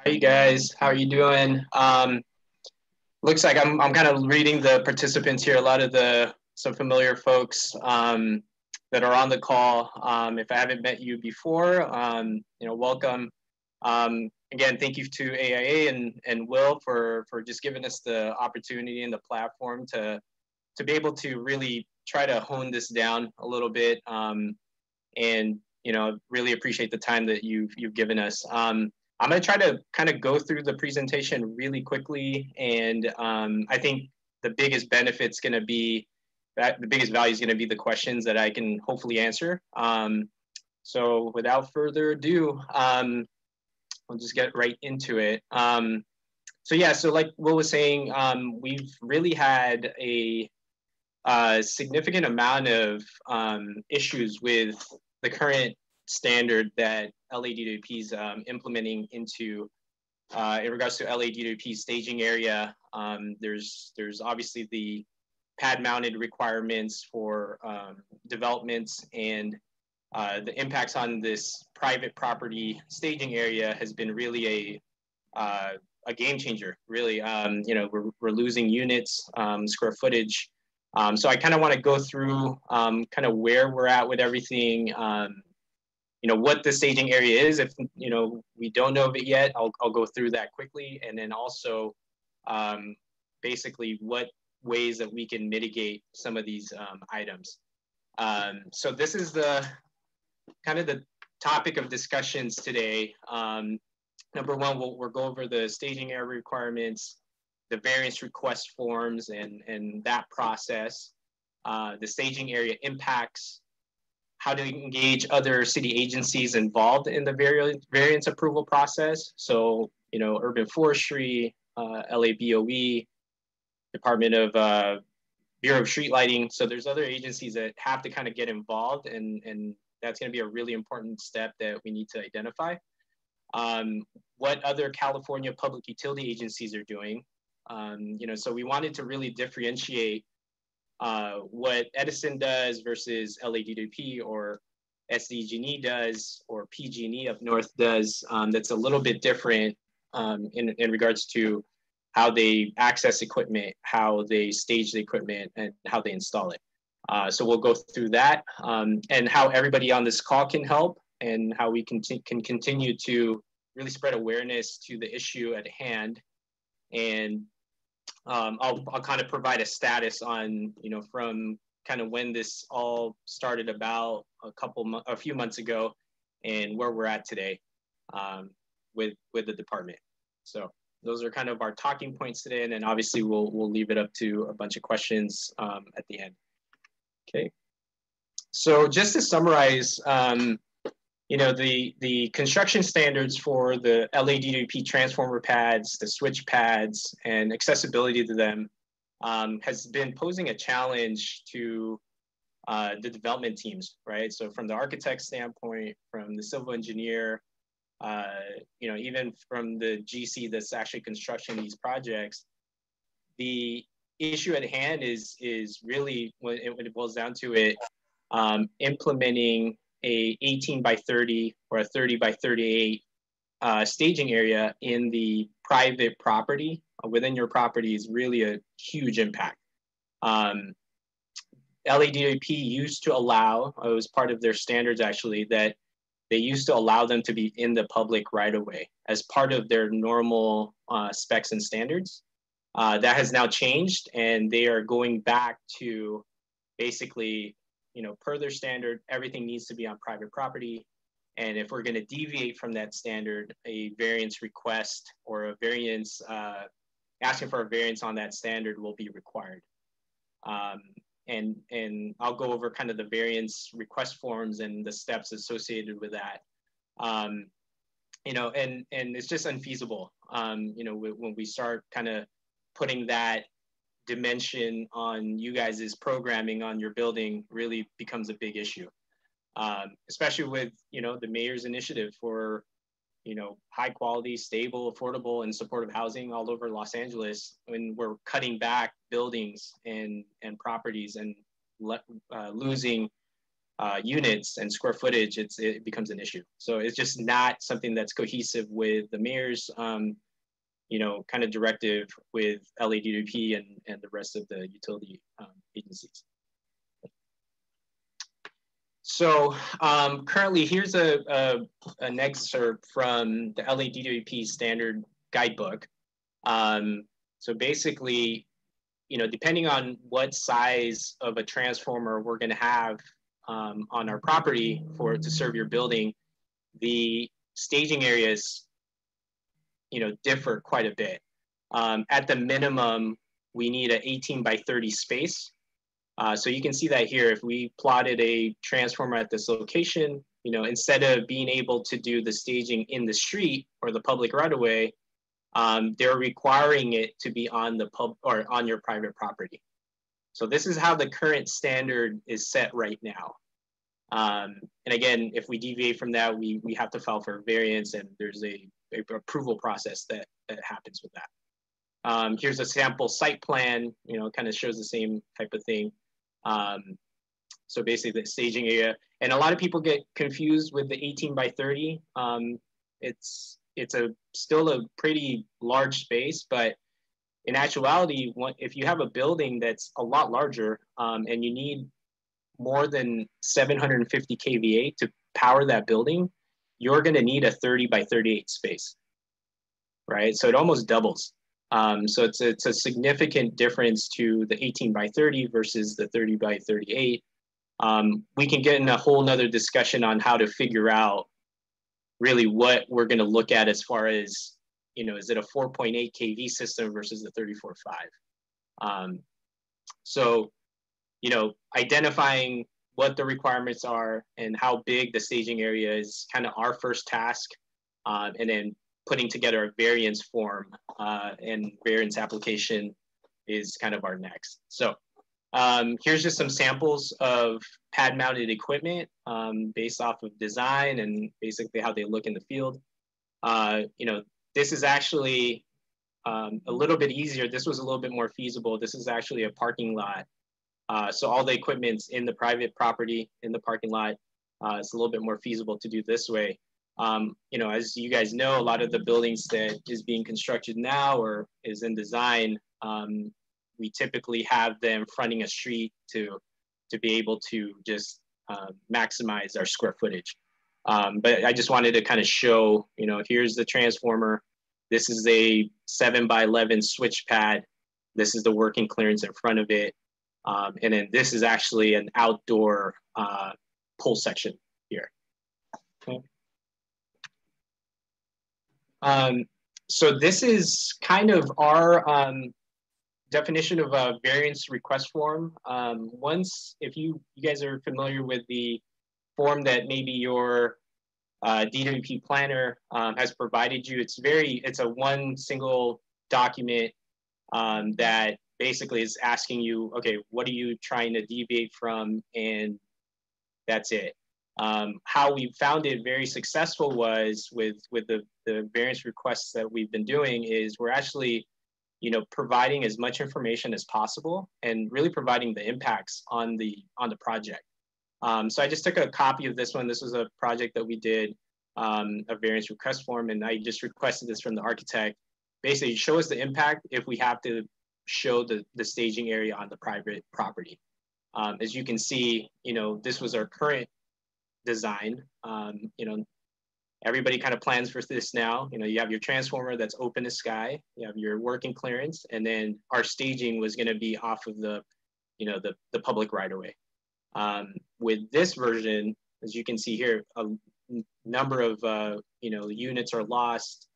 you guys? How are you doing? Looks like I'm kind of reading the participants here. A lot of some familiar folks that are on the call. If I haven't met you before, welcome. Again, thank you to AIA and Will for just giving us the opportunity and the platform to be able to really try to hone this down a little bit. And really appreciate the time that you've given us. I'm going to try to kind of go through the presentation really quickly. And I think the biggest benefit's going to be the biggest value is going to be the questions that I can hopefully answer. So without further ado, I'll just get right into it. So like Will was saying, we've really had a significant amount of issues with the current standard that LADWP is implementing into in regards to LADWP staging area. There's obviously the pad mounted requirements for developments, and the impacts on this private property staging area has been really a game changer. Really, we're losing units, square footage. So I kind of want to go through kind of where we're at with everything. What the staging area is. If we don't know of it yet, I'll go through that quickly, and then also basically what ways that we can mitigate some of these items. So this is the kind of the topic of discussions today. Number one, we'll go over the staging area requirements, the variance request forms and that process, the staging area impacts, how to engage other city agencies involved in the variance approval process. So, urban forestry, LADWP, Department of Bureau of Street Lighting. So there's other agencies that have to kind of get involved, and that's going to be a really important step that we need to identify. What other California public utility agencies are doing. So we wanted to really differentiate what Edison does versus LADWP or SDG&E does or PG&E up north does. That's a little bit different in regards to how they access equipment, how they stage the equipment, and how they install it. So we'll go through that and how everybody on this call can help, and how we can continue to really spread awareness to the issue at hand. And I'll kind of provide a status on, from kind of when this all started about a few months ago, and where we're at today with the department. So those are kind of our talking points today, and then obviously we'll leave it up to a bunch of questions at the end. Okay. So just to summarize, the construction standards for the LADWP transformer pads, the switch pads, and accessibility to them has been posing a challenge to the development teams, right? So from the architect standpoint, from the civil engineer, even from the GC that's actually constructing these projects, the issue at hand is really, when it boils down to it, implementing a 18 by 30 or a 30 by 38 staging area in the private property within your property is really a huge impact. LADWP used to allow, it was part of their standards actually, that they used to allow them to be in the public right away as part of their normal specs and standards. That has now changed, and they are going back to basically, per their standard, everything needs to be on private property. And if we're going to deviate from that standard, a variance request or a variance, asking for a variance on that standard will be required. And I'll go over kind of the variance request forms and the steps associated with that. And it's just unfeasible. When we start kind of putting that dimension on you guys' programming on your building, really becomes a big issue, especially with the mayor's initiative for high quality, stable, affordable, and supportive housing all over Los Angeles. When we're cutting back buildings and properties and losing units and square footage, it becomes an issue. So it's just not something that's cohesive with the mayor's, you know, kind of directive with LADWP and the rest of the utility agencies. So currently, here's an excerpt from the LADWP standard guidebook. So basically, you know, depending on what size of a transformer we're going to have on our property to serve your building, the staging areas, you know, differ quite a bit. At the minimum, we need an 18 by 30 space. So you can see that here, if we plotted a transformer at this location, you know, instead of being able to do the staging in the street or the public right of way, they're requiring it to be on the on your private property. So this is how the current standard is set right now. And again, if we deviate from that, we have to file for a variance, and there's a approval process that happens with that. Here's a sample site plan, you know, kind of shows the same type of thing. So basically the staging area, and a lot of people get confused with the 18 by 30. It's still a pretty large space, but in actuality, if you have a building that's a lot larger and you need more than 750 kVA to power that building, you're going to need a 30 by 38 space, right? So it almost doubles. So it's a significant difference to the 18 by 30 versus the 30 by 38. We can get in a whole nother discussion on how to figure out really what we're going to look at as far as, you know, is it a 4.8 kV system versus the 34.5? So, you know, identifying what the requirements are and how big the staging area is kind of our first task, and then putting together a variance form and variance application is kind of our next. So here's just some samples of pad mounted equipment based off of design and basically how they look in the field. You know, this is actually a little bit easier. This was a little bit more feasible. This is actually a parking lot. So all the equipment's in the private property in the parking lot. It's a little bit more feasible to do this way. You know, as you guys know, a lot of the buildings that is being constructed now or is in design, we typically have them fronting a street to be able to just maximize our square footage. But I just wanted to kind of show, you know, here's the transformer. This is a 7 by 11 switch pad. This is the working clearance in front of it. And then this is actually an outdoor pole section here. Okay. So this is kind of our definition of a variance request form. If you guys are familiar with the form that maybe your DWP planner has provided you, it's a one single document that basically is asking you, okay, what are you trying to deviate from? And that's it. How we found it very successful was with the variance requests that we've been doing is we're actually, you know, providing as much information as possible and really providing the impacts on the project. So I just took a copy of this one. This was a project that we did, a variance request form, and I just requested this from the architect. Basically, show us the impact if we have to show the staging area on the private property. As you can see, you know, this was our current design. You know, everybody kind of plans for this now. You know, you have your transformer that's open to sky, you have your working clearance, and then our staging was going to be off of the, you know, the public right of way. With this version, as you can see here, a number of you know, units are lost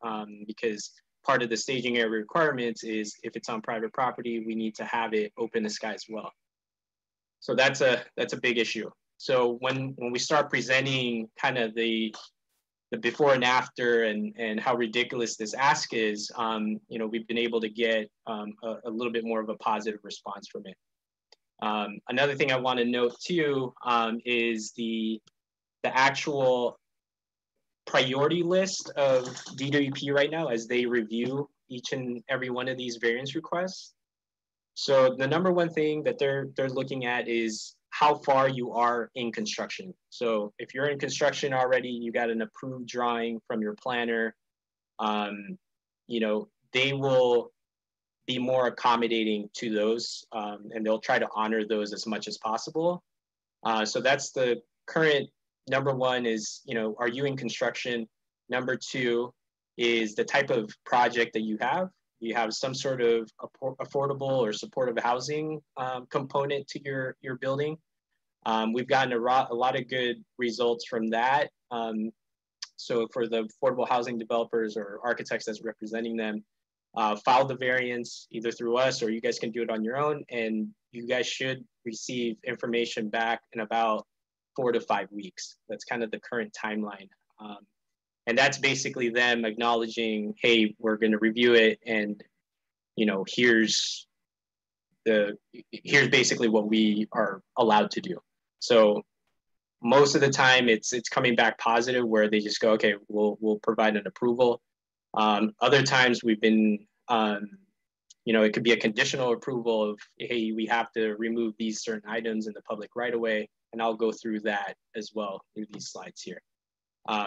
because part of the staging area requirements is if it's on private property, we need to have it open to sky as well. So that's a big issue. So when we start presenting kind of the before and after and how ridiculous this ask is, you know, we've been able to get a little bit more of a positive response from it. Another thing I want to note too is the actual priority list of DWP right now as they review each and every one of these variance requests. So the number one thing that they're looking at is how far you are in construction. So if you're in construction already, you got an approved drawing from your planner, you know, they will be more accommodating to those, and they'll try to honor those as much as possible. So that's the current number one is, you know, are you in construction? Number two is the type of project that you have. You have some sort of affordable or supportive housing component to your building. We've gotten a lot of good results from that. So for the affordable housing developers or architects that's representing them, file the variance either through us or you guys can do it on your own, and you guys should receive information back in about 4 to 5 weeks. That's kind of the current timeline. And that's basically them acknowledging, hey, we're going to review it, and you know, here's basically what we are allowed to do. So most of the time it's coming back positive, where they just go, okay, we'll provide an approval. Other times we've been, you know, it could be a conditional approval of, hey, we have to remove these certain items in the public right of way, and I'll go through that as well through these slides here.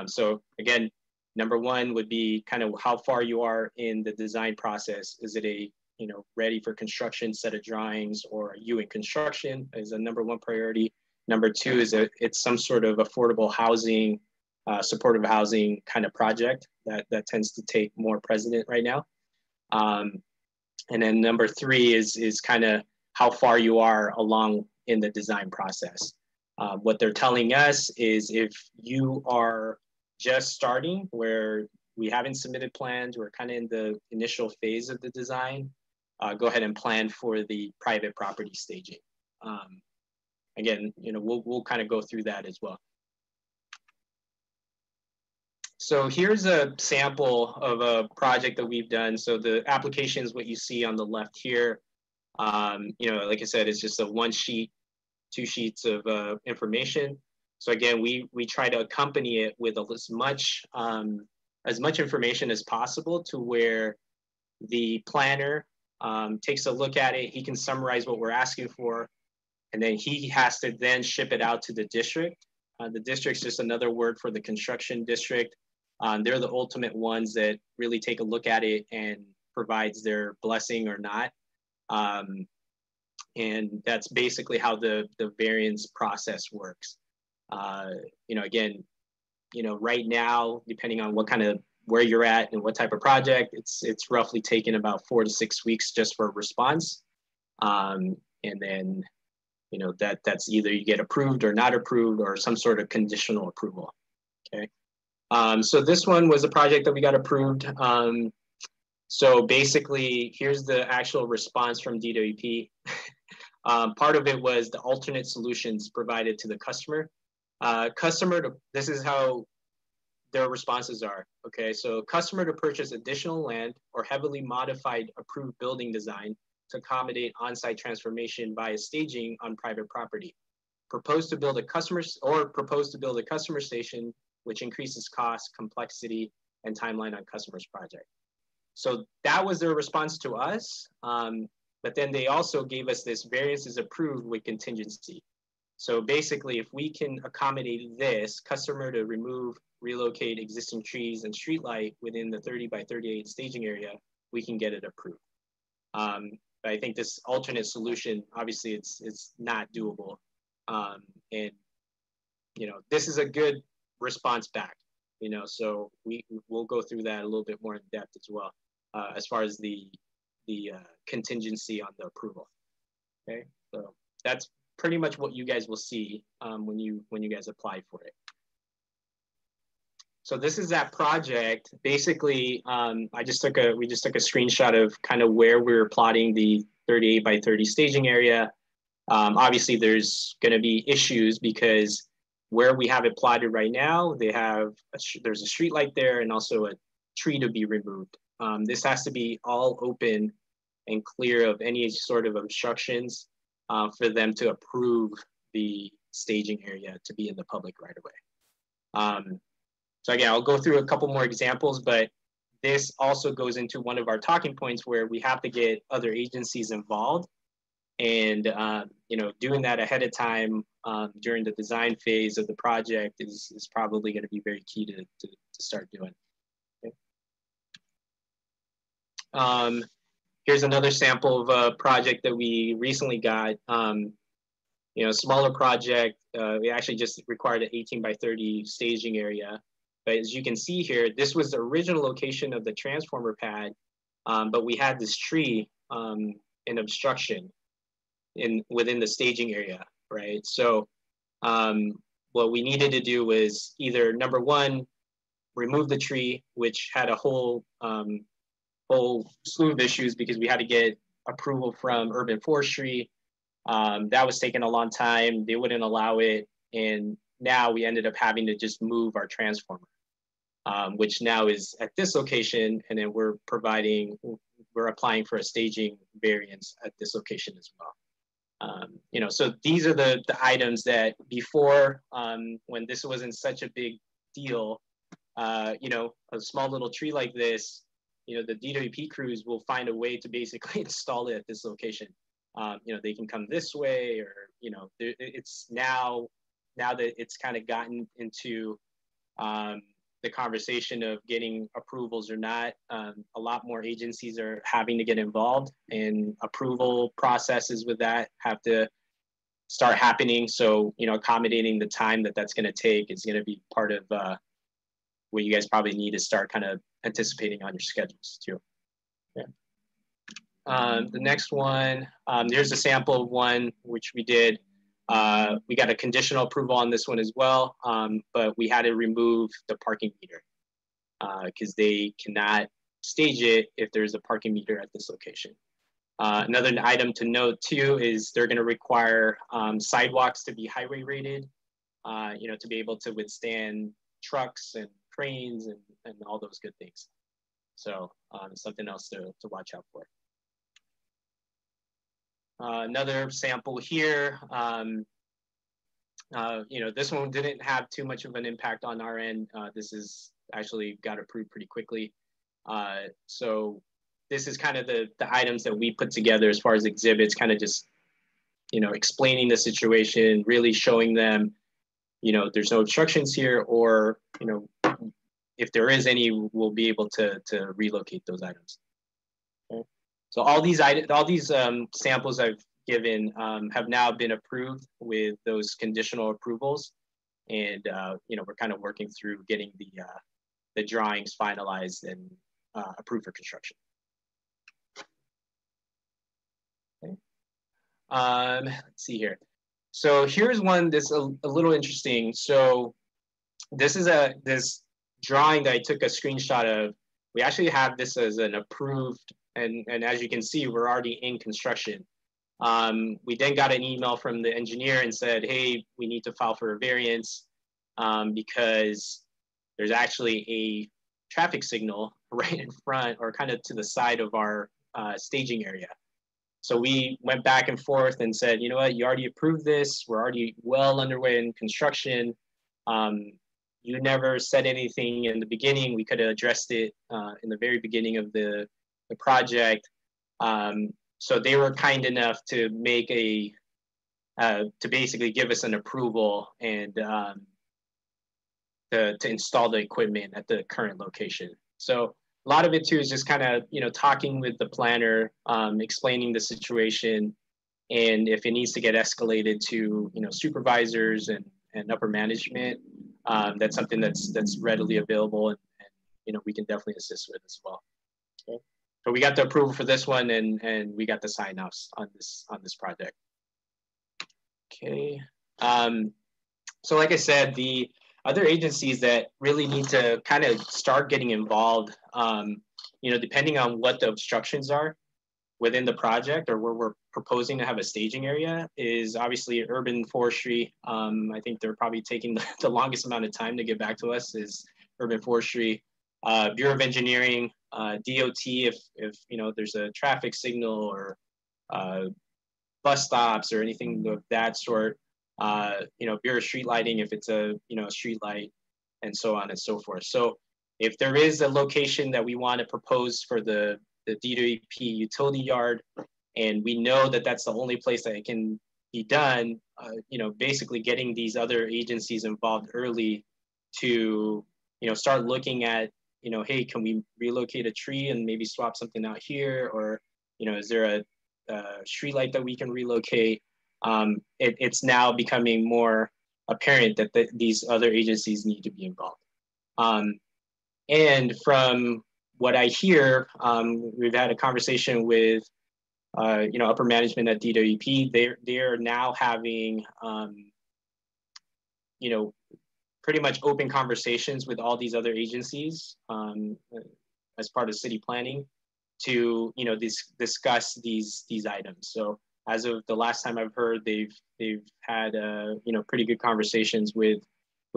So again, number one would be kind of how far you are in the design process. Is it a, you know, ready for construction set of drawings, or are you in construction is a number one priority. Number two is it's some sort of affordable housing, supportive housing kind of project that tends to take more precedent right now. And then number three is kind of how far you are along in the design process. What they're telling us is if you are just starting, where we haven't submitted plans, we're kind of in the initial phase of the design, go ahead and plan for the private property staging. Again, you know, we'll kind of go through that as well. So here's a sample of a project that we've done. So the application is what you see on the left here. You know, like I said, it's just a 1 sheet, 2 sheets of information. So again, we try to accompany it with as much information as possible, to where the planner takes a look at it. He can summarize what we're asking for, and then he has to then ship it out to the district. The district's just another word for the construction district. They're the ultimate ones that really take a look at it and provides their blessing or not. And that's basically how the variance process works. You know, again, you know, right now, depending on what kind of, where you're at and what type of project, it's roughly taken about 4 to 6 weeks just for a response. And then, you know, that's either you get approved or not approved, or some sort of conditional approval, okay? So this one was a project that we got approved. So basically, here's the actual response from DWP. Part of it was the alternate solutions provided to the customer. This is how their responses are, okay? So customer to purchase additional land or heavily modified approved building design to accommodate on-site transformation via staging on private property. Proposed to build a customer station, which increases cost, complexity, and timeline on customer's project. So that was their response to us. But then they also gave us this variance is approved with contingency. So basically, if we can accommodate this customer to remove, relocate existing trees and streetlight within the 30 by 38 staging area, we can get it approved. But I think this alternate solution, obviously it's not doable. And, you know, this is a good response back, you know, so we'll go through that a little bit more in depth as well, as far as the contingency on the approval. Okay, so that's pretty much what you guys will see when you guys apply for it. So this is that project. Basically, we just took a screenshot of kind of where we were plotting the 38 by 30 staging area. Obviously, there's going to be issues because where we have it plotted right now, there's a street light there and also a tree to be removed. This has to be all open and clear of any sort of obstructions for them to approve the staging area to be in the public right away. So again, I'll go through a couple more examples, but this also goes into one of our talking points where we have to get other agencies involved. And you know, doing that ahead of time during the design phase of the project is probably going to be very key to start doing. Okay. Here's another sample of a project that we recently got. You know, smaller project. We actually just required an 18 by 30 staging area. But as you can see here, this was the original location of the transformer pad, but we had this tree in obstruction within the staging area, right? So what we needed to do was either, number one, remove the tree, which had a whole slew of issues because we had to get approval from urban forestry. That was taking a long time. They wouldn't allow it. And now we ended up having to just move our transformer, which now is at this location. And then we're applying for a staging variance at this location as well. You know, so these are the items that before, when this wasn't such a big deal, you know, a small little tree like this, you know, the DWP crews will find a way to basically install it at this location. You know, they can come this way, or, you know, it's now that it's kind of gotten into the conversation of getting approvals or not, a lot more agencies are having to get involved, and approval processes with that have to start happening. So, you know, accommodating the time that that's going to take is going to be part of what you guys probably need to start kind of anticipating on your schedules too. Yeah. The next one, there's a sample of one which we did. We got a conditional approval on this one as well, but we had to remove the parking meter because they cannot stage it if there's a parking meter at this location. Another item to note too is they're going to require sidewalks to be highway rated, you know, to be able to withstand trucks and cranes and all those good things. So something else to watch out for. Another sample here, you know, this one didn't have too much of an impact on our end. This is actually got approved pretty quickly. So this is kind of the items that we put together as far as exhibits, kind of just, you know, explaining the situation, really showing them, you know, there's no obstructions here, or, you know, if there is any, we'll be able to relocate those items. Okay. So all these samples I've given have now been approved with those conditional approvals, and you know, we're kind of working through getting the drawings finalized and approved for construction. Okay. Let's see here. So here's one that's a little interesting. So this is this drawing that I took a screenshot of. We actually have this as an approved, and as you can see, we're already in construction. We then got an email from the engineer and said, hey, we need to file for a variance because there's actually a traffic signal right in front, or kind of to the side of our staging area. So we went back and forth and said, you know what, you already approved this. We're already well underway in construction. You never said anything in the beginning. We could have addressed it in the very beginning of the project. So they were kind enough to make to basically give us an approval and to install the equipment at the current location. So a lot of it too is just kind of, you know, talking with the planner, explaining the situation, and if it needs to get escalated to, you know, supervisors and upper management, that's something that's readily available, and you know, we can definitely assist with as well. Okay. So we got the approval for this one, and we got the sign-offs on this project. Okay. So like I said, the other agencies that really need to kind of start getting involved, you know, depending on what the obstructions are within the project or where we're proposing to have a staging area, is obviously urban forestry. I think they're probably taking the longest amount of time to get back to us is urban forestry, Bureau of Engineering, DOT, if you know, there's a traffic signal or bus stops or anything of that sort, you know, Bureau of Street Lighting, if it's a, you know, street light, and so on and so forth. So if there is a location that we want to propose for the DWP utility yard, and we know that that's the only place that it can be done, basically getting these other agencies involved early to, start looking at, hey, can we relocate a tree and maybe swap something out here? Or, is there a street light that we can relocate? It's now becoming more apparent that these other agencies need to be involved. And from what I hear, we've had a conversation with upper management at DWP. They're now having pretty much open conversations with all these other agencies as part of city planning to discuss these items. So as of the last time I've heard, they've had pretty good conversations with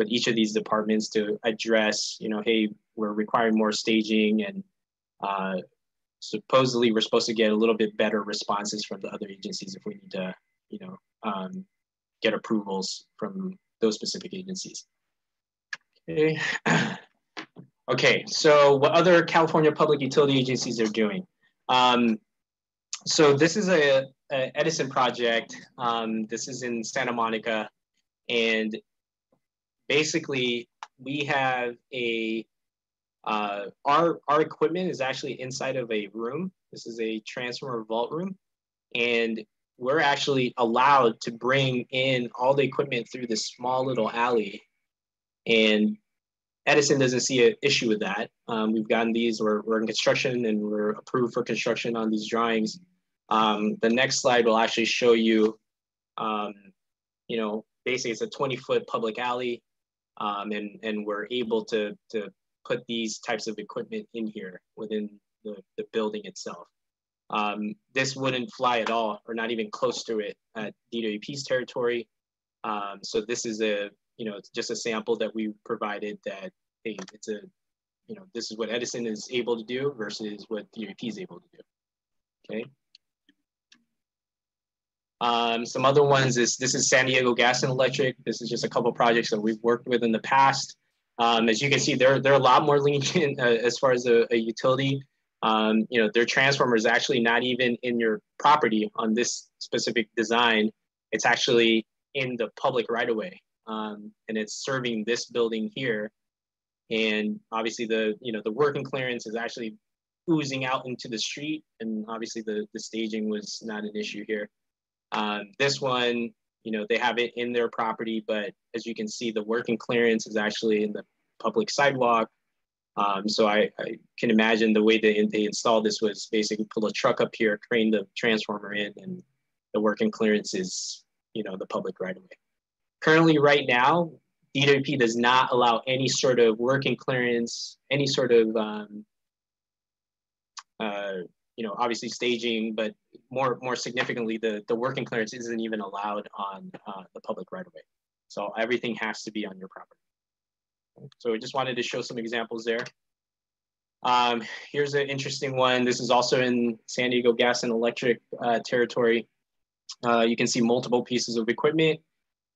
each of these departments to address, hey, we're requiring more staging, and supposedly we're supposed to get a little bit better responses from the other agencies if we need to, get approvals from those specific agencies. Okay. Okay, so what other California public utility agencies are doing? So this is a Edison project. This is in Santa Monica, and basically we have our equipment is actually inside of a room. This is a transformer vault room, and we're actually allowed to bring in all the equipment through this small little alley, and Edison doesn't see an issue with that. We've gotten these, we're in construction, and we're approved for construction on these drawings. The next slide will actually show you, basically it's a 20-foot public alley, and we're able to put these types of equipment in here within the building itself. This wouldn't fly at all, or not even close to it, at DWP's territory. So this is it's just a sample that we provided that, hey, this is what Edison is able to do versus what DWP is able to do. Okay. Some other ones this is San Diego Gas and Electric. This is just a couple projects that we've worked with in the past. As you can see, they're a lot more lenient as far as a utility. Their transformer is actually not even in your property on this specific design. It's actually in the public right of way, and it's serving this building here. And obviously the working clearance is actually oozing out into the street, and obviously the staging was not an issue here. This one, they have it in their property, but as you can see, the working clearance is actually in the public sidewalk. So I can imagine the way they installed this was basically pull a truck up here, crane the transformer in, and the working clearance is, the public right of way. Currently, right now, DWP does not allow any sort of working clearance, any sort of, obviously staging, but more significantly, the working clearance isn't even allowed on the public right of way. So everything has to be on your property. So we just wanted to show some examples there. Here's an interesting one. This is also in San Diego Gas and Electric territory. You can see multiple pieces of equipment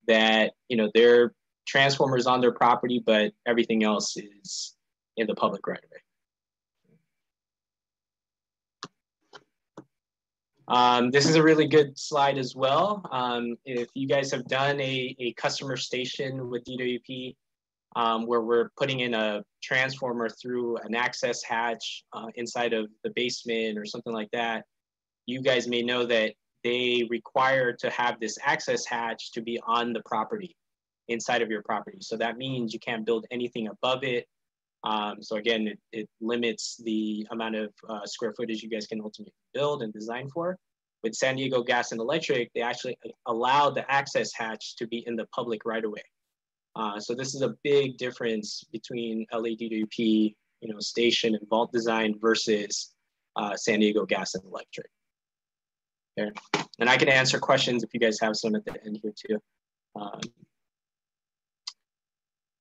that, they're transformers on their property, but everything else is in the public right of way. This is a really good slide as well. If you guys have done a customer station with DWP, where we're putting in a transformer through an access hatch inside of the basement or something like that, you guys may know that they require to have this access hatch to be on the property, inside of your property. So that means you can't build anything above it. So again, it limits the amount of square footage you guys can ultimately build and design for. With San Diego Gas and Electric, they actually allow the access hatch to be in the public right of way. So this is a big difference between LADWP, station and vault design versus San Diego Gas and Electric. Okay. And I can answer questions if you guys have some at the end here too.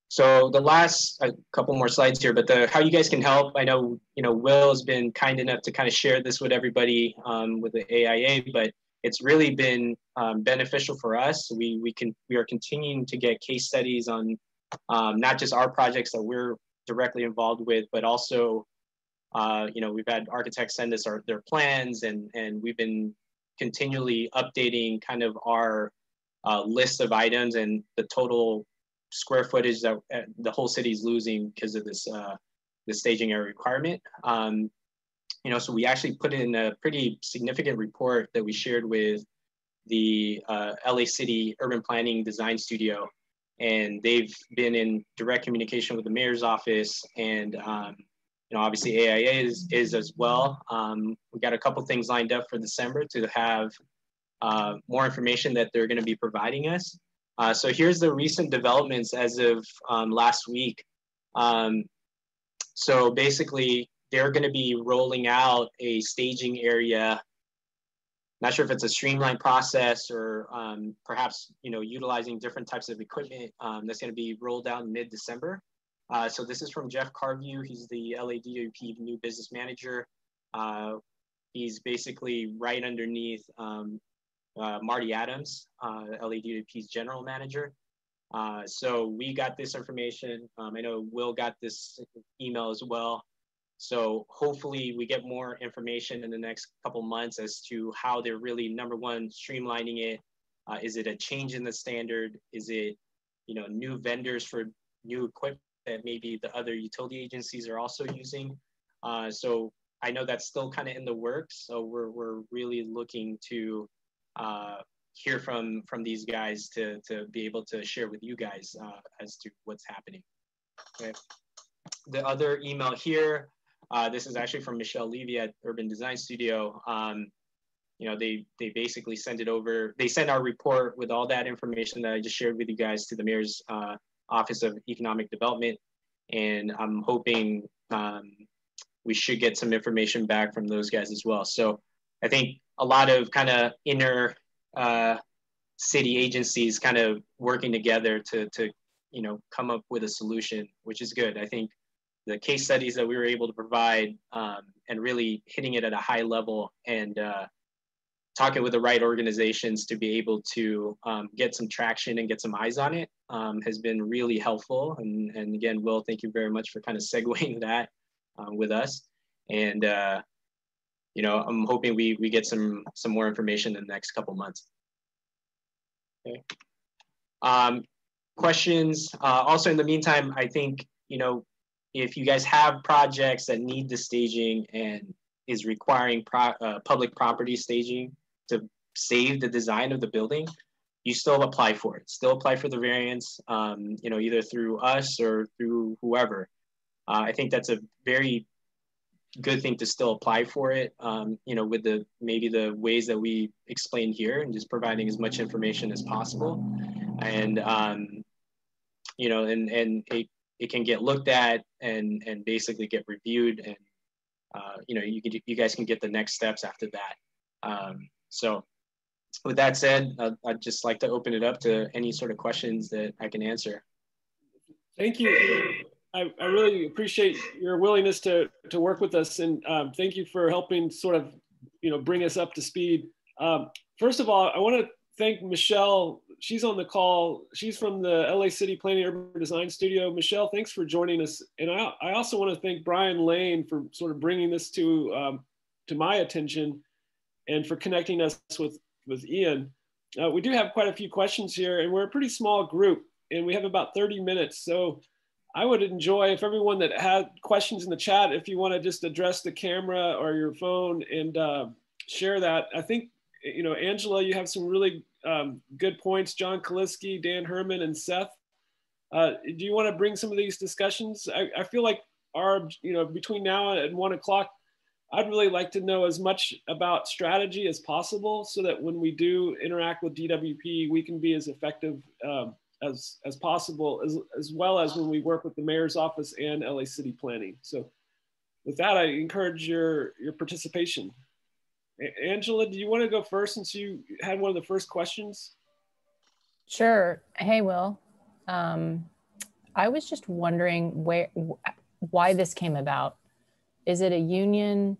So the last couple more slides here, but how you guys can help. I know Will has been kind enough to kind of share this with everybody with the AIA, but it's really been beneficial for us. We are continuing to get case studies on not just our projects that we're directly involved with, but also we've had architects send us their plans, and we've been continually updating kind of our list of items and the total square footage that the whole city is losing because of this the staging area requirement. You know, so we actually put in a pretty significant report that we shared with the LA City Urban Planning Design Studio, and they've been in direct communication with the mayor's office, and you know, obviously AIA is as well. We got a couple things lined up for December to have more information that they're going to be providing us. So here's the recent developments as of last week. So basically, they're going to be rolling out a staging area. Not sure if it's a streamlined process or perhaps, you know, utilizing different types of equipment that's going to be rolled out in mid-December. So this is from Jeff Carview. He's the LADWP new business manager. He's basically right underneath Marty Adams, LADWP's general manager. So we got this information. I know Will got this email as well. So hopefully we get more information in the next couple months as to how they're really, number one, streamlining it. Is it a change in the standard? Is it, you know, new vendors for new equipment that maybe the other utility agencies are also using? So I know that's still kind of in the works. So we're really looking to hear from these guys to be able to share with you guys as to what's happening. Okay. The other email here, this is actually from Michelle Levy at Urban Design Studio. You know, they basically send it over. They send our report with all that information that I just shared with you guys to the Mayor's Office of Economic Development. And I'm hoping we should get some information back from those guys as well. So I think a lot of kind of inner city agencies kind of working together to you know, come up with a solution, which is good. I think the case studies that we were able to provide and really hitting it at a high level and talking with the right organizations to be able to get some traction and get some eyes on it has been really helpful. And again, Will, thank you very much for kind of segueing that with us. And you know, I'm hoping we get some more information in the next couple months. Okay. Questions. Also, in the meantime, I think, you know, if you guys have projects that need the staging and is requiring public property staging to save the design of the building, you still apply for it. Still apply for the variance, you know, either through us or through whoever. I think that's a very good thing to still apply for it, you know, with maybe the ways that we explained here and just providing as much information as possible. And, you know, and it can get looked at and basically get reviewed, and you know, you guys can get the next steps after that. So with that said, I'd just like to open it up to any sort of questions that I can answer. Thank you. I really appreciate your willingness to work with us, and thank you for helping sort of, you know, bring us up to speed. First of all, I want to thank Michelle. She's on the call. She's from the LA City Planning Urban Design Studio. Michelle, thanks for joining us. And I also want to thank Brian Lane for sort of bringing this to my attention and for connecting us with Ian. We do have quite a few questions here, and we're a pretty small group, and we have about 30 minutes. So I would enjoy if everyone that had questions in the chat, if you want to just address the camera or your phone and share that. I think, you know, Angela, you have some really good points. John Kaliski, Dan Herman, and Seth. Do you want to bring some of these discussions? I feel like you know, between now and 1 o'clock, I'd really like to know as much about strategy as possible so that when we do interact with DWP, we can be as effective as possible, as well as when we work with the mayor's office and LA City Planning. So with that, I encourage your participation. Angela, do you want to go first since you had one of the first questions? Sure. Hey, Will. I was just wondering why this came about. Is it a union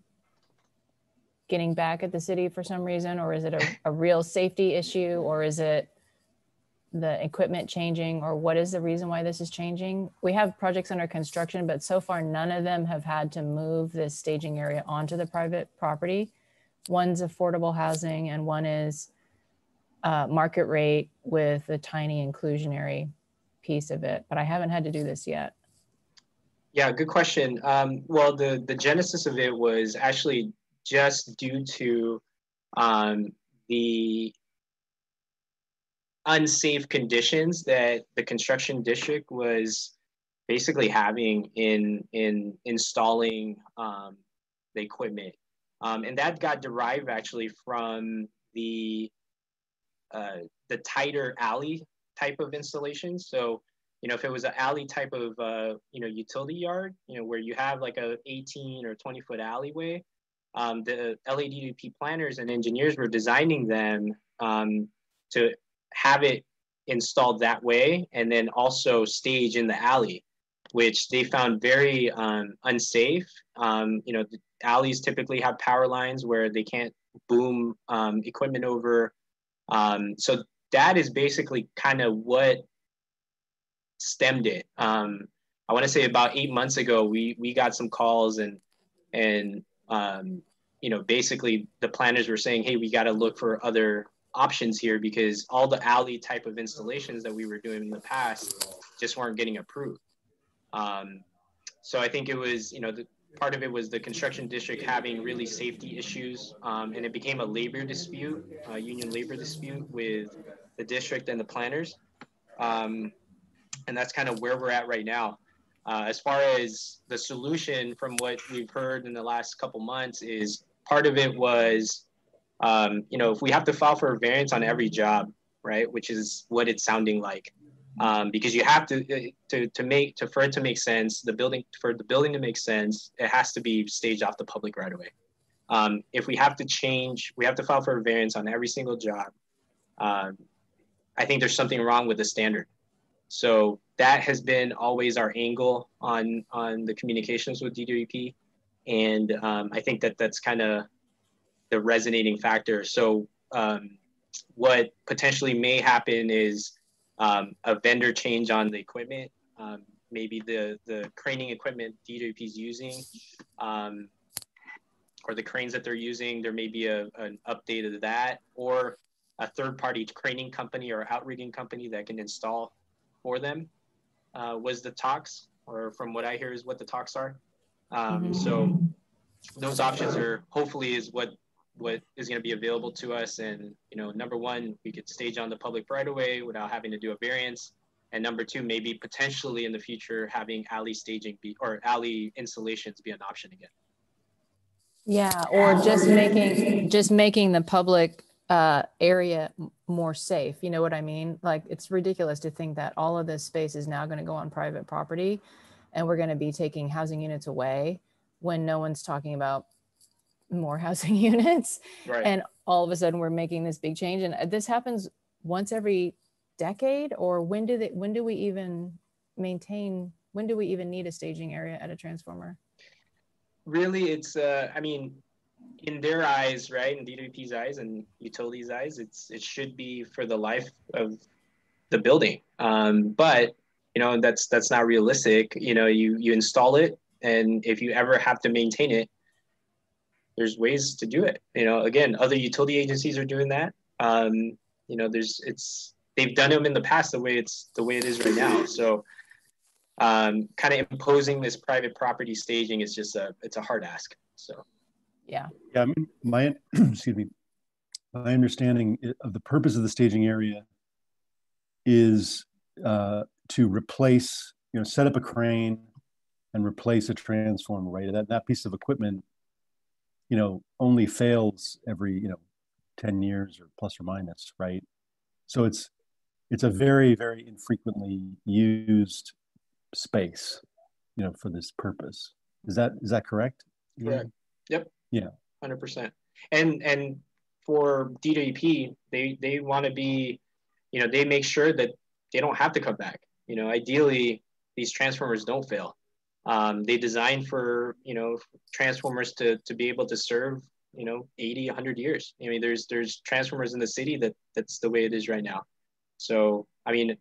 getting back at the city for some reason, or is it a real safety issue, or is it the equipment changing, or what is the reason why this is changing? We have projects under construction, but so far none of them have had to move this staging area onto the private property. One's affordable housing and one is market rate with a tiny inclusionary piece of it, but I haven't had to do this yet. Yeah, good question. Well, the genesis of it was actually just due to the unsafe conditions that the construction district was basically having in installing the equipment. And that got derived actually from the tighter alley type of installation. So, you know, if it was an alley type of, you know, utility yard, you know, where you have like a 18 or 20-foot alleyway, the LADWP planners and engineers were designing them to have it installed that way, and then also stage in the alley, which they found very unsafe. You know, the alleys typically have power lines where they can't boom equipment over. So that is basically kind of what stemmed it. I want to say about 8 months ago, we got some calls and you know, basically the planners were saying, hey, we got to look for other options here because all the alley type of installations that we were doing in the past just weren't getting approved. So I think it was, you know, part of it was the construction district having really safety issues, and it became a labor dispute, a union labor dispute with the district and the planners. And that's kind of where we're at right now. As far as the solution, from what we've heard in the last couple months, is part of it was, you know, if we have to file for a variance on every job, right, which is what it's sounding like, because you have to for it to make sense, for the building to make sense, it has to be staged off the public right away. If we have to file for a variance on every single job, I think there's something wrong with the standard. So that has been always our angle on the communications with DWP. And I think that's kind of the resonating factor. So what potentially may happen is a vendor change on the equipment, maybe the craning equipment DWP is using, or the cranes that they're using, there may be an update of that, or a third-party craning company or outrigging company that can install for them, was the talks, or from what I hear is what the talks are. So those options are hopefully is what is going to be available to us. And, you know, number one, we could stage on the public right away without having to do a variance. And number two, maybe potentially in the future, having alley staging or alley installations be an option again. Yeah, or just making the public area more safe. You know what I mean? Like, it's ridiculous to think that all of this space is now going to go on private property and we're going to be taking housing units away when no one's talking about more housing units. Right. And all of a sudden we're making this big change. And this happens once every decade, or when do we even need a staging area at a transformer? Really, it's I mean, in their eyes, right, in DWP's eyes and utilities' eyes, it should be for the life of the building. But you know, that's not realistic. You know, you install it, and if you ever have to maintain it, there's ways to do it. You know, again, other utility agencies are doing that. You know, they've done them in the past the way it is right now. So kind of imposing this private property staging is just it's a hard ask. So yeah. I mean, my excuse me, my understanding of the purpose of the staging area is to replace, you know, set up a crane and replace a transformer, right? That piece of equipment, you know, only fails every, you know, 10 years or plus or minus, right? So it's a very, very infrequently used space, you know, for this purpose. Is that correct? Correct. Yep. Yeah. 100%. And for DWP, they want to be, you know, they make sure that they don't have to come back. You know, ideally, these transformers don't fail. They design for, you know, transformers to be able to serve, you know, 80, 100 years. I mean, there's transformers in the city that's the way it is right now. So, I mean,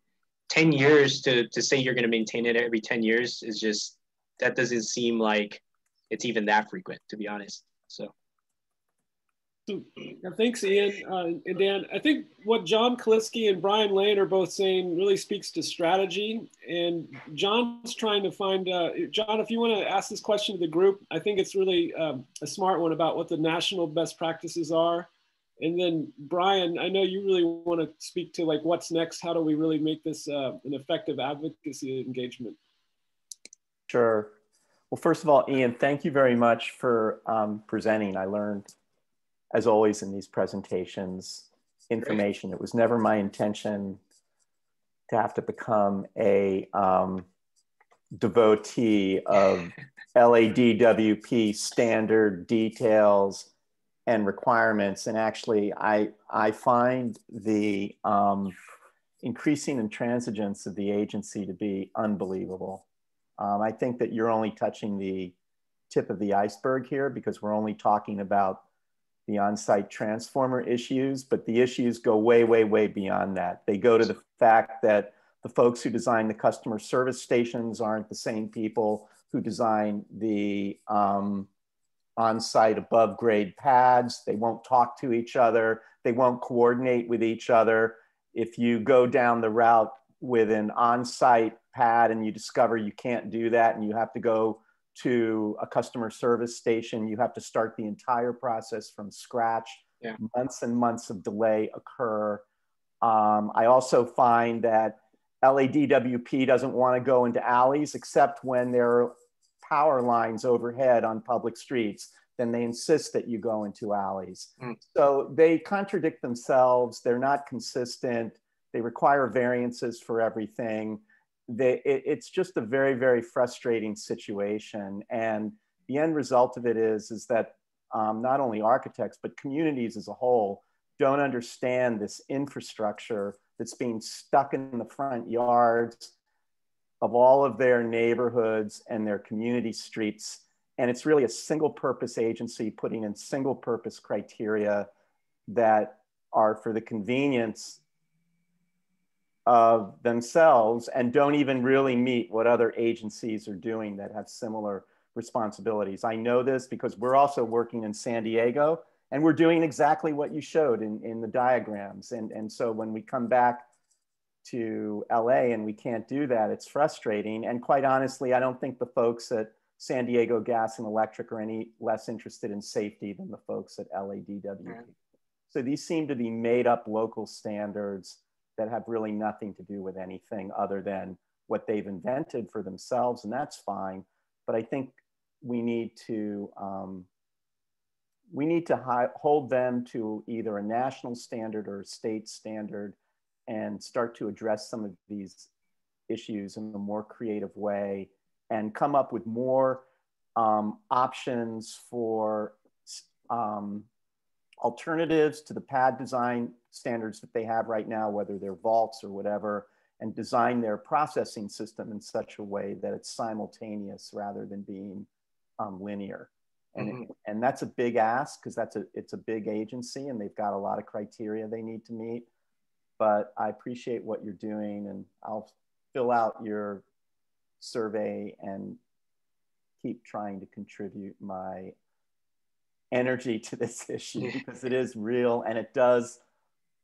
10 years to say you're going to maintain it every 10 years is just, that doesn't seem like it's even that frequent, to be honest. So. So, thanks, Ian and Dan. I think what John Kaliski and Brian Lane are both saying really speaks to strategy. And John's trying to find, John, if you want to ask this question to the group, I think it's really a smart one about what the national best practices are. And then Brian, I know you really want to speak to like what's next. How do we really make this an effective advocacy engagement? Sure. Well, first of all, Ian, thank you very much for presenting. I learned, as always in these presentations, information. It was never my intention to have to become a devotee of LADWP standard details and requirements. And actually, I find the increasing intransigence of the agency to be unbelievable. I think that you're only touching the tip of the iceberg here, because we're only talking about the on-site transformer issues, but the issues go way, way, way beyond that. They go to the fact that the folks who design the customer service stations aren't the same people who design the on-site above grade pads. They won't talk to each other. They won't coordinate with each other. If you go down the route with an on-site pad and you discover you can't do that and you have to go to a customer service station, you have to start the entire process from scratch. Yeah. Months and months of delay occur. I also find that LADWP doesn't want to go into alleys except when there are power lines overhead on public streets. Then they insist that you go into alleys. So they contradict themselves. They're not consistent. They require variances for everything. It's just a very, very frustrating situation. And the end result of it is that not only architects, but communities as a whole don't understand this infrastructure that's being stuck in the front yards of all of their neighborhoods and their community streets. And it's really a single purpose agency putting in single purpose criteria that are for the convenience of themselves and don't even really meet what other agencies are doing that have similar responsibilities. I know this because we're also working in San Diego and we're doing exactly what you showed in the diagrams. And so when we come back to LA and we can't do that, it's frustrating. And quite honestly, I don't think the folks at San Diego Gas and Electric are any less interested in safety than the folks at LADWP. Right. So these seem to be made up local standards that have really nothing to do with anything other than what they've invented for themselves, and that's fine. But I think we need to hold them to either a national standard or a state standard and start to address some of these issues in a more creative way and come up with more options for alternatives to the pad design standards that they have right now, whether they're vaults or whatever, and design their processing system in such a way that it's simultaneous rather than being linear. And, and that's a big ask because it's a big agency and they've got a lot of criteria they need to meet. But I appreciate what you're doing, and I'll fill out your survey and keep trying to contribute my energy to this issue because it is real and it does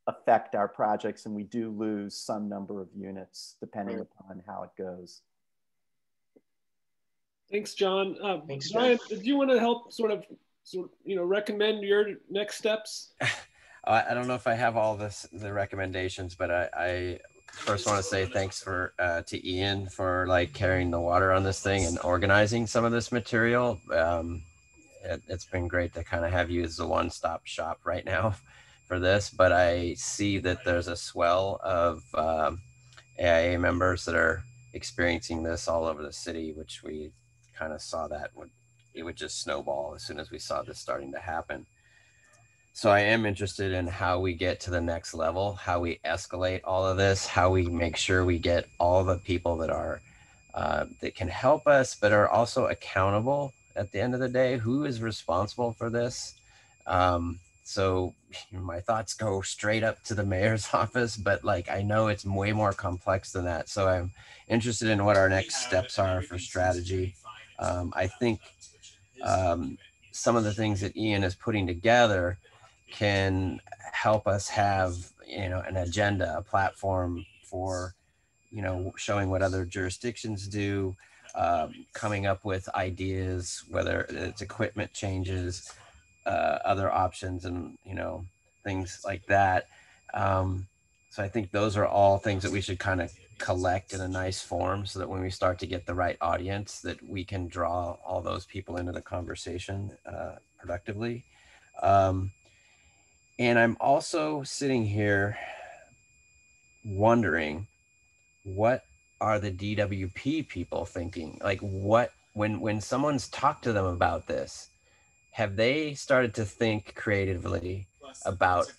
affect our projects, and we do lose some number of units depending upon how it goes. Thanks, John. Thanks, Brian, did you want to help sort of recommend your next steps? I don't know if I have all the recommendations, but I first want to say thanks to Ian for like carrying the water on this thing and organizing some of this material. It's been great to kind of have you as the one-stop shop right now for this, but I see that there's a swell of AIA members that are experiencing this all over the city, which we kind of saw that it would just snowball as soon as we saw this starting to happen. So I am interested in how we get to the next level, how we escalate all of this, how we make sure we get all the people that are that can help us, but are also accountable at the end of the day. Who is responsible for this? So my thoughts go straight up to the mayor's office, but like I know it's way more complex than that. So I'm interested in what our next steps are for strategy. I think some of the things that Ian is putting together can help us have, an agenda, a platform for, showing what other jurisdictions do, coming up with ideas, whether it's equipment changes, other options, and things like that. So I think those are all things that we should kind of collect in a nice form, so that when we start to get the right audience, that we can draw all those people into the conversation productively. And I'm also sitting here wondering, what are the DWP people thinking? Like, what, when someone's talked to them about this, have they started to think creatively about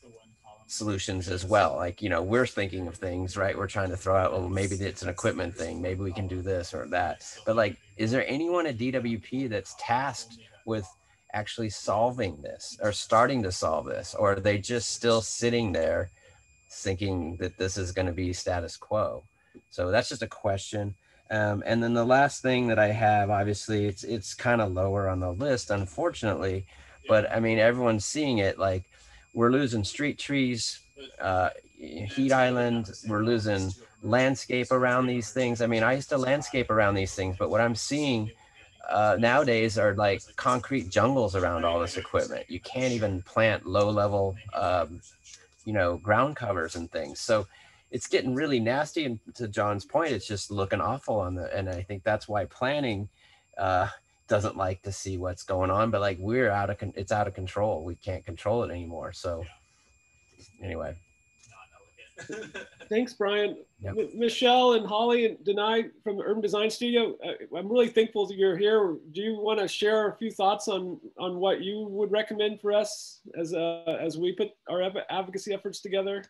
solutions as well? Like, we're thinking of things, right? We're trying to throw out, well, maybe it's an equipment thing, maybe we can do this or that. But like, is there anyone at DWP that's tasked with actually solving this, or starting to solve this? Or are they just still sitting there thinking that this is going to be status quo? So that's just a question. And then the last thing that I have, obviously it's kind of lower on the list, unfortunately, but I mean, everyone's seeing it. Like, we're losing street trees, heat island, we're losing landscape around these things. I mean, I used to landscape around these things, but what I'm seeing nowadays are like concrete jungles around all this equipment. You can't even plant low level, ground covers and things. So it's getting really nasty. And to John's point, it's just looking awful and I think that's why planning doesn't like to see what's going on, but like, it's out of control. We can't control it anymore. So anyway. Thanks, Brian. Yep. Michelle and Holly and Denai from the Urban Design Studio, I'm really thankful that you're here. Do you want to share a few thoughts on what you would recommend for us as we put our advocacy efforts together?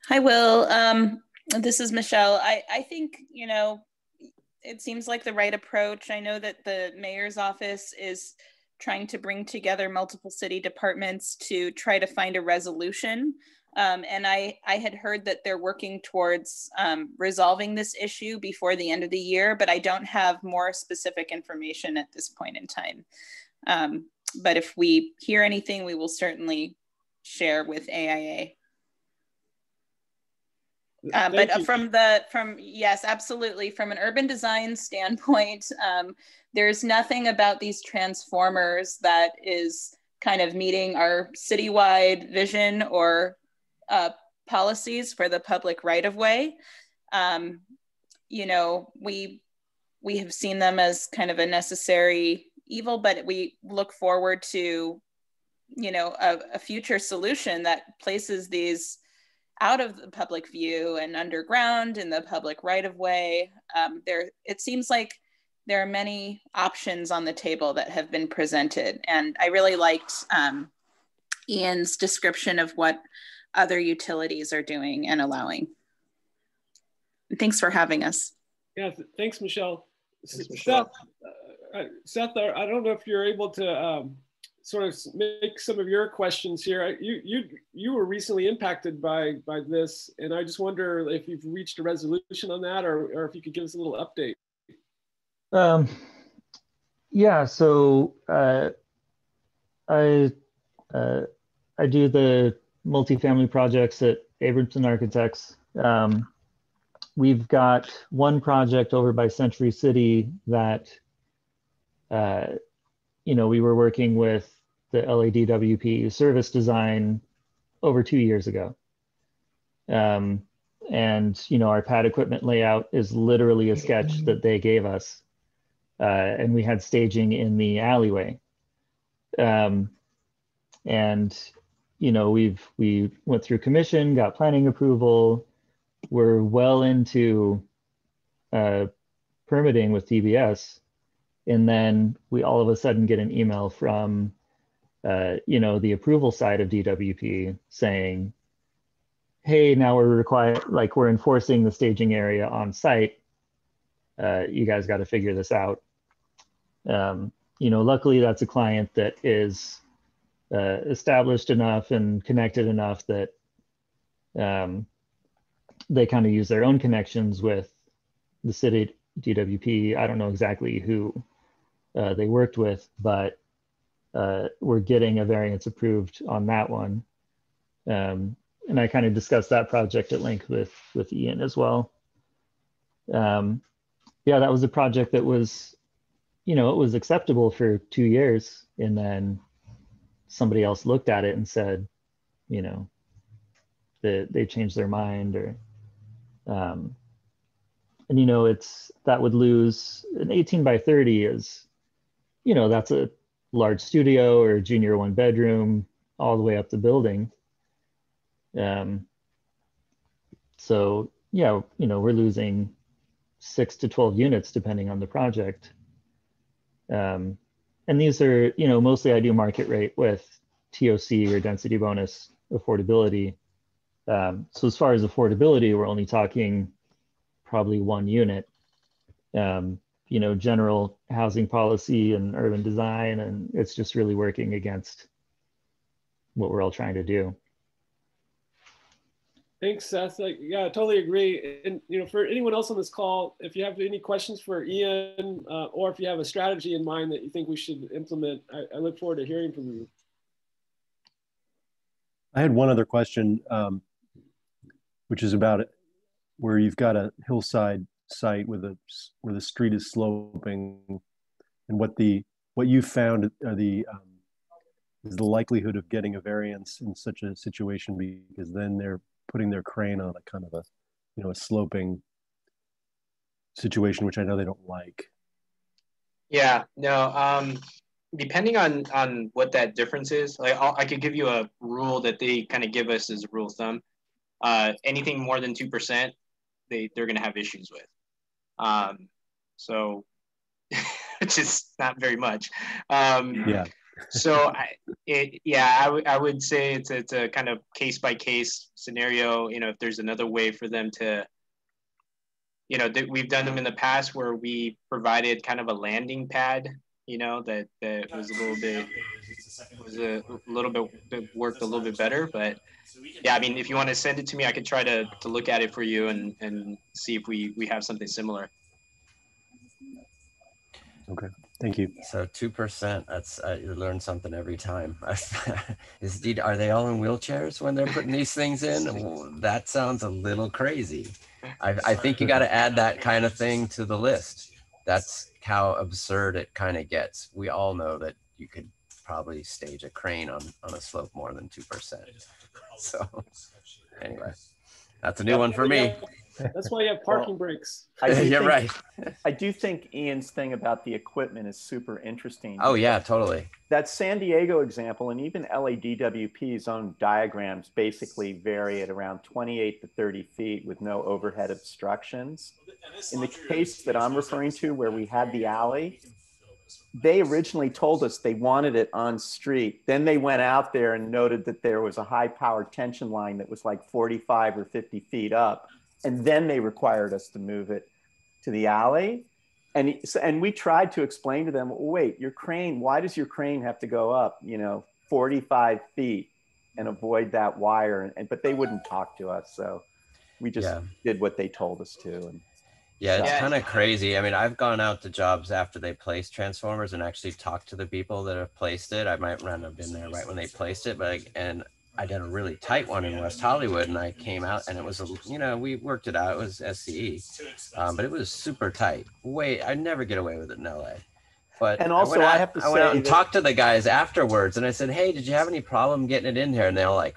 Hi, Will. This is Michelle. I think, it seems like the right approach. I know that the mayor's office is trying to bring together multiple city departments to try to find a resolution. And I had heard that they're working towards resolving this issue before the end of the year, but I don't have more specific information at this point in time. But if we hear anything, we will certainly share with AIA. But yes, absolutely. From an urban design standpoint, there's nothing about these transformers that is kind of meeting our citywide vision or policies for the public right-of-way. We have seen them as kind of a necessary evil, but we look forward to, a future solution that places these out of the public view and underground in the public right-of-way. It seems like there are many options on the table that have been presented. And I really liked Ian's description of what other utilities are doing and allowing. And thanks for having us. Yeah, thanks, Michelle. Thanks, Michelle. Seth, I don't know if you're able to sort of make some of your questions here. You were recently impacted by this, and I just wonder if you've reached a resolution on that, or if you could give us a little update. Yeah, so I do the multifamily projects at Abramson Architects. We've got one project over by Century City that we were working with the LADWP service design over 2 years ago. And, our pad equipment layout is literally a sketch that they gave us. And we had staging in the alleyway. We went through commission, got planning approval. We're well into permitting with TBS. And then we all of a sudden get an email from, the approval side of DWP saying, hey, now we're enforcing the staging area on site. You guys got to figure this out. Luckily that's a client that is established enough and connected enough that they kind of use their own connections with the city DWP. I don't know exactly who they worked with, but we're getting a variance approved on that one. And I kind of discussed that project at length with Ian as well. Yeah, that was a project that was, it was acceptable for 2 years, and then somebody else looked at it and said, that they changed their mind, or, and that would lose an 18 by 30 is, that's a large studio or junior 1 bedroom all the way up the building. So yeah, we're losing 6 to 12 units depending on the project. And these are, mostly I do market rate with TOC or density bonus affordability. So as far as affordability, we're only talking probably 1 unit. General housing policy and urban design, and it's just really working against what we're all trying to do. Thanks, Seth. Yeah, I totally agree. And for anyone else on this call, if you have any questions for Ian, or if you have a strategy in mind that you think we should implement, I look forward to hearing from you. I had one other question, which is about where you've got a hillside site where the street is sloping, and what you found are is the likelihood of getting a variance in such a situation, because then they're putting their crane on a kind of a sloping situation, which I know they don't like. Yeah, no, Depending on what that difference is, like I could give you a rule that they kind of give us as a rule of thumb. Anything more than 2%, they're going to have issues with. So, which is not very much. Yeah. So I would say it's a kind of case by case scenario. If there's another way for them to, we've done them in the past where we provided kind of a landing pad, that was worked a little bit better. But yeah, I mean, if you want to send it to me, I could try to look at it for you and see if we have something similar. Okay, thank you. So 2%, that's you learn something every time. Are they all in wheelchairs when they're putting these things in? That sounds a little crazy. I think you got to add that kind of thing to the list. That's how absurd it kind of gets. We all know that you could probably stage a crane on a slope more than 2%. So anyway, that's a new one for me. That's why you have parking brakes. You're right. I do think Ian's thing about the equipment is super interesting. Oh yeah, totally. That San Diego example, and even LADWP's own diagrams, basically vary at around 28 to 30 feet with no overhead obstructions. In the case that I'm referring to, where we had the alley, they originally told us they wanted it on street. Then they went out there and noted that there was a high power tension line that was like 45 or 50 feet up. And then they required us to move it to the alley. And we tried to explain to them, wait, your crane, why does your crane have to go up, 45 feet and avoid that wire? But they wouldn't talk to us. So we just did what they told us to. And yeah, it's kind of crazy. I mean, I've gone out to jobs after they placed transformers and actually talked to the people that have placed it. I might not have been there right when they placed it, and I did a really tight one in West Hollywood, and I came out and it was, we worked it out. It was SCE, but it was super tight. I'd never get away with it in LA. But and also I have to say, I went out and talked to the guys afterwards, and I said, hey, did you have any problem getting it in there? And they were like,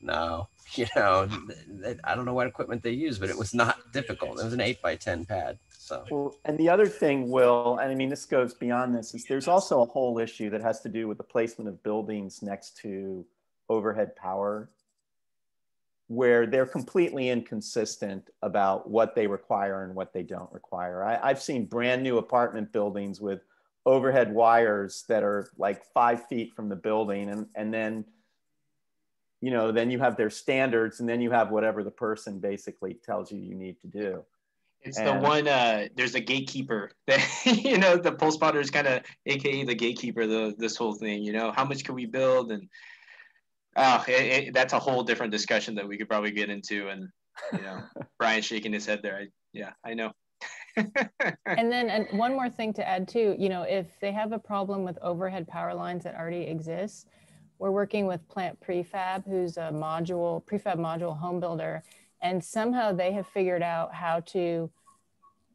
no, I don't know what equipment they use, but it was not difficult. It was an 8x10 pad. So. Well, and the other thing, Will, and I mean, this goes beyond this, is there's also a whole issue that has to do with the placement of buildings next to overhead power, where they're completely inconsistent about what they require and what they don't require. I've seen brand new apartment buildings with overhead wires that are like 5 feet from the building, and then then you have their standards, and then you have whatever the person basically tells you need to do. It's the one, there's a gatekeeper that, the pole spotter is kind of AKA the gatekeeper, this whole thing, how much can we build? And that's a whole different discussion that we could probably get into. And, Brian's shaking his head there. I know. And then one more thing to add too, you know, if they have a problem with overhead power lines that already exist, we're working with Plant Prefab, who's a prefab module home builder, and somehow they have figured out how to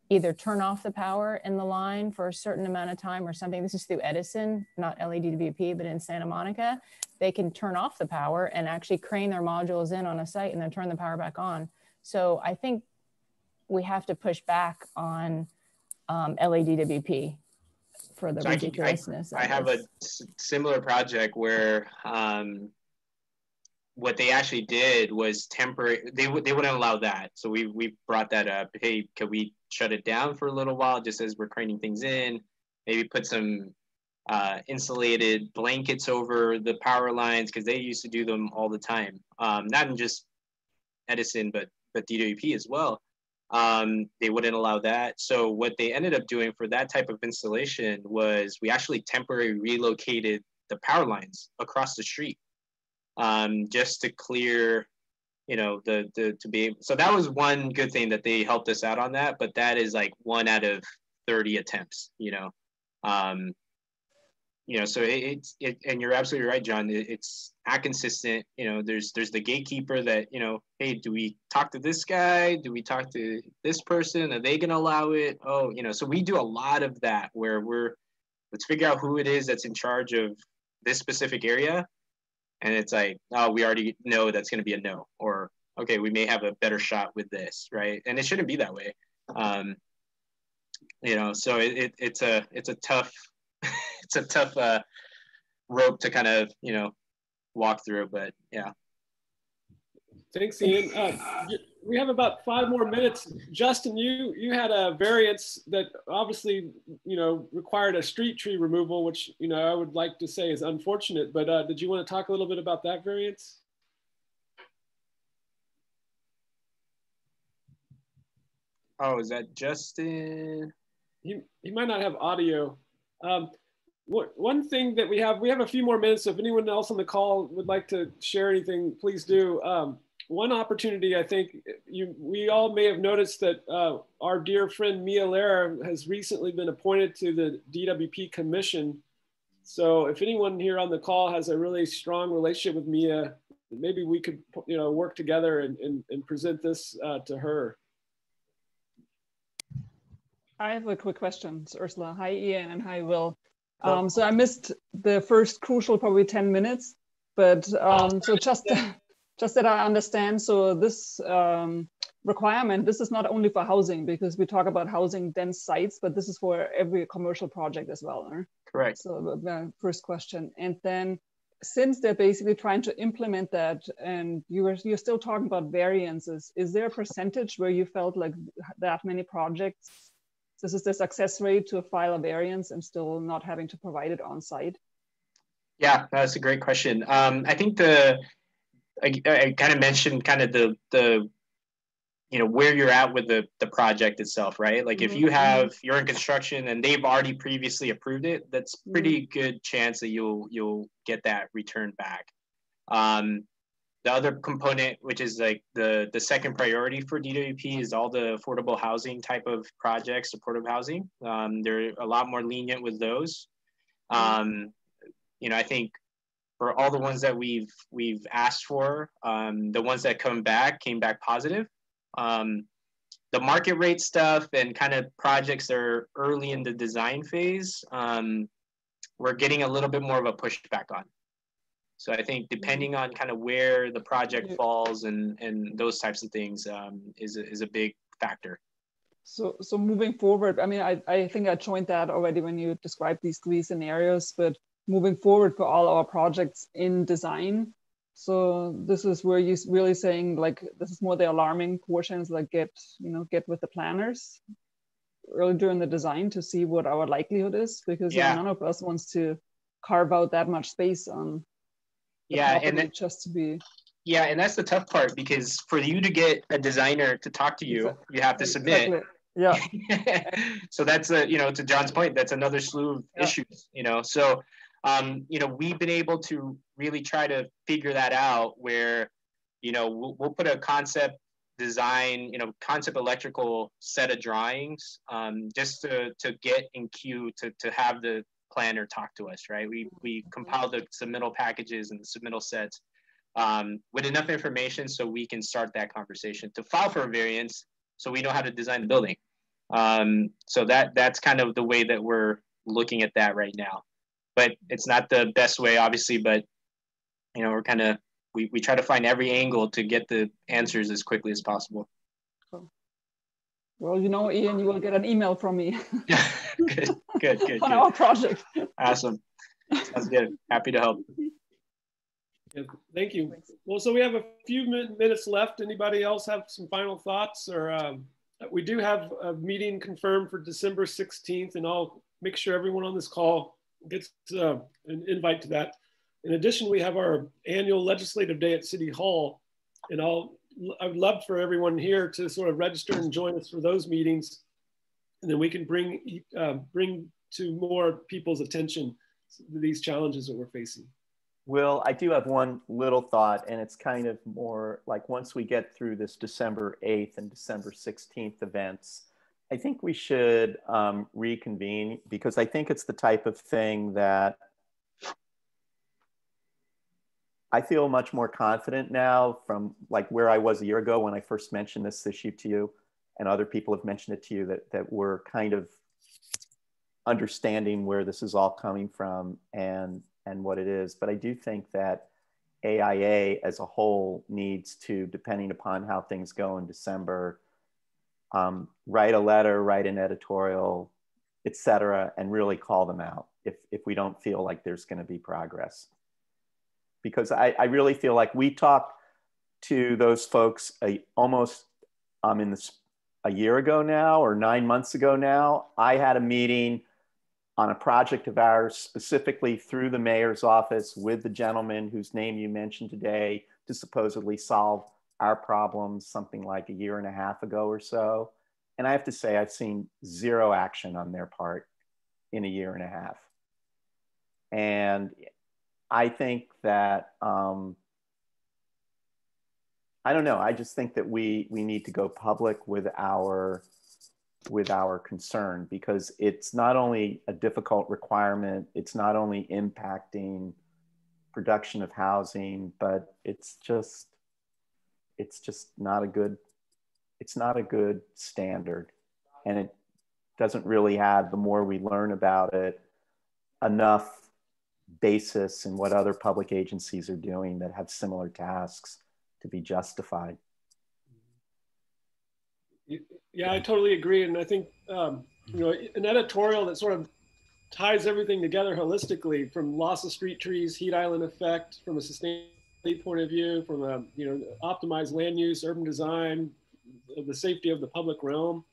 either turn off the power in the line for a certain amount of time or something. This is through Edison, not LADWP, but in Santa Monica. They can turn off the power and actually crane their modules in on a site and then turn the power back on. So I think we have to push back on LADWP for the ridiculousness. I have a similar project where what they actually did was temporary. They wouldn't allow that. So we brought that up. Hey, can we shut it down for a little while just as we're craning things in? Maybe put some insulated blankets over the power lines, because they used to do them all the time. Not in just Edison, but DWP as well. They wouldn't allow that. So what they ended up doing for that type of installation was we actually temporarily relocated the power lines across the street, just to clear, you know, to be able. So that was one good thing that they helped us out on that, but that is like 1 out of 30 attempts, you know. You know, so and you're absolutely right, John. It's not consistent. You know, there's the gatekeeper that, you know, hey, do we talk to this guy? Do we talk to this person? Are they going to allow it? Oh, you know, so we do a lot of that where let's figure out who it is that's in charge of this specific area. And it's like, oh, we already know that's going to be a no, or, okay, we may have a better shot with this, right? And it shouldn't be that way. You know, so it's a tough, it's a tough rope to kind of, you know, walk through, but yeah. Thanks, Ian. We have about 5 more minutes. Justin, you had a variance that obviously, you know, required a street tree removal, which, you know, I would like to say is unfortunate, but did you want to talk a little bit about that variance? Oh, is that Justin? He might not have audio. One thing that we have a few more minutes, so if anyone else on the call would like to share anything, please do. One opportunity, I think we all may have noticed that our dear friend Mia Lara has recently been appointed to the DWP Commission. So if anyone here on the call has a really strong relationship with Mia, maybe we could, you know, work together and present this to her. I have a quick question, Ursula. Hi, Ian, and hi, Will. So I missed the first crucial probably 10 minutes, but so just that I understand, so this requirement, this is not only for housing, because we talk about housing dense sites, but this is for every commercial project as well, right? Correct. So the first question. And then since they're basically trying to implement that, and you're still talking about variances, is there a percentage where you felt like that many projects, this is the success rate to file a variance and still not having to provide it on site? Yeah, that's a great question. I think I kind of mentioned kind of the you know, where you're at with the project itself, right? Like if you're in construction and they've already previously approved it, that's pretty good chance that you'll get that returned back. The other component, which is like the second priority for DWP, is all the affordable housing type of projects, supportive housing. They're a lot more lenient with those. You know, I think for all the ones that we've asked for, the ones that came back positive. The market rate stuff and kind of projects that are early in the design phase, we're getting a little bit more of a pushback on. So I think depending on kind of where the project falls and those types of things is a big factor. So moving forward, I mean, I think I joined that already when you described these 3 scenarios, but moving forward for all our projects in design. So this is where you're really saying, like, this is more the alarming portions, like get with the planners early during the design to see what our likelihood is, because none of us wants to carve out that much space on the property just to be. Yeah, and that's the tough part, because for you to get a designer to talk to you, you have to submit. Exactly. Yeah. So that's you know, to John's point, that's another slew of issues, you know. So you know, we've been able to really try to figure that out where, you know, we'll put a concept design, concept electrical set of drawings, just to get in queue to have the planner talk to us, right? We compiled the submittal packages and the submittal sets with enough information so we can start that conversation to file for a variance so we know how to design the building. So that's kind of the way that we're looking at that right now. But it's not the best way, obviously, but we're kind of, we try to find every angle to get the answers as quickly as possible. Well, Ian, you will get an email from me. Good. On our project. Awesome. Sounds good. Happy to help. Yeah, thank you. Well, so we have a few minutes left. Anybody else have some final thoughts? Or we do have a meeting confirmed for December 16th, and I'll make sure everyone on this call gets an invite to that. In addition, we have our annual legislative day at City Hall, and I would love for everyone here to sort of register and join us for those meetings, and then we can bring to more people's attention these challenges that we're facing. Will, I do have one little thought, and it's kind of more like once we get through this December 8th and December 16th events, I think we should reconvene, because I think it's the type of thing that I feel much more confident now from like where I was a year ago when I first mentioned this issue to you, and other people have mentioned it to you, that we're kind of understanding where this is all coming from and what it is. But I do think that AIA as a whole needs to, depending upon how things go in December, write a letter, write an editorial, etc., and really call them out if we don't feel like there's going to be progress. Because I really feel like we talked to those folks almost a year ago now, or 9 months ago now. I had a meeting on a project of ours specifically through the mayor's office with the gentleman whose name you mentioned today to supposedly solve our problems something like a year and a half ago or so. And I have to say, I've seen zero action on their part in a year and a half. And I think that, I don't know, I just think that we need to go public with our concern, because it's not only a difficult requirement, it's not only impacting production of housing, but it's just not a good standard. And it doesn't really have, the more we learn about it, enough basis in what other public agencies are doing that have similar tasks to be justified. Yeah, I totally agree. And I think, an editorial that sort of ties everything together holistically, from loss of street trees, heat island effect, from a sustainability point of view, from a, optimized land use, urban design, the safety of the public realm,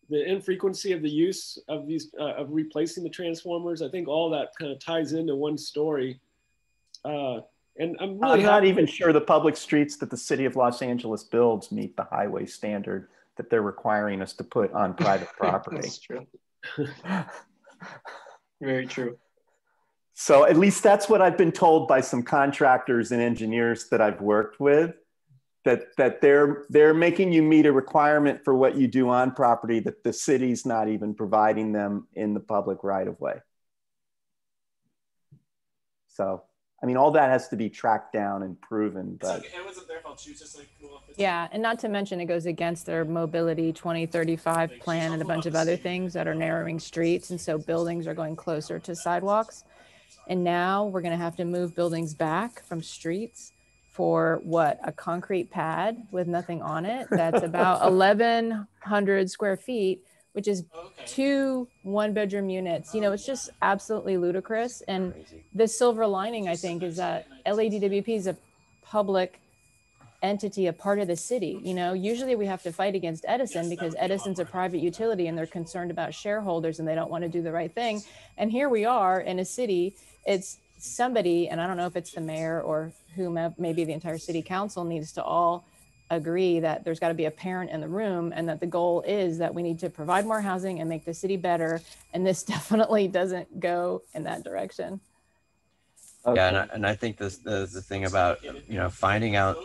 the infrequency of the use of these, of replacing the transformers. I think all that kind of ties into one story. And I'm not even sure the public streets that the city of Los Angeles builds meet the highway standard that they're requiring us to put on private property. That's true. Very true. So at least that's what I've been told by some contractors and engineers that I've worked with, that they're making you meet a requirement for what you do on property that the city's not even providing them in the public right of way. So, I mean, all that has to be tracked down and proven, but. It wasn't their fault. She was just like, cool. Yeah, and not to mention it goes against their mobility 2035 plan and a bunch of other things that are narrowing streets. And so buildings are going closer to sidewalks. And now we're going to have to move buildings back from streets for what, a concrete pad with nothing on it. That's about 1,100 square feet, which is 2 one-bedroom units. It's just absolutely ludicrous. And the silver lining, I think, is that LADWP is a public entity, a part of the city. Usually we have to fight against Edison because Edison's a private utility and they're concerned about shareholders and they don't want to do the right thing. And here we are in a city, it's somebody, and I don't know if it's the mayor or whomever, maybe the entire city council needs to all agree that there's got to be a parent in the room, and that the goal is that we need to provide more housing and make the city better. And this definitely doesn't go in that direction. Okay. Yeah, and I think this the thing about finding out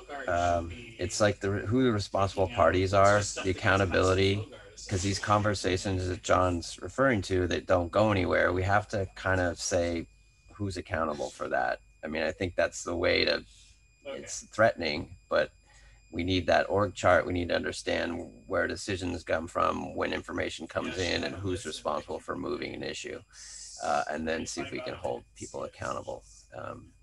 it's like who the responsible parties are, the accountability, because these conversations that John's referring to that don't go anywhere, we have to kind of say who's accountable for that. I mean, I think that's the way to. It's threatening, but we need that org chart. We need to understand where decisions come from, when information comes in, and who's responsible for moving an issue, and then see if we can hold people accountable.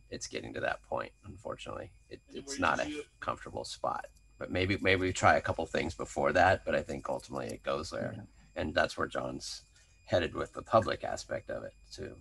It's getting to that point, unfortunately. It's not a comfortable spot, but maybe we try a couple things before that, but I think ultimately it goes there. And that's where John's headed with the public aspect of it too.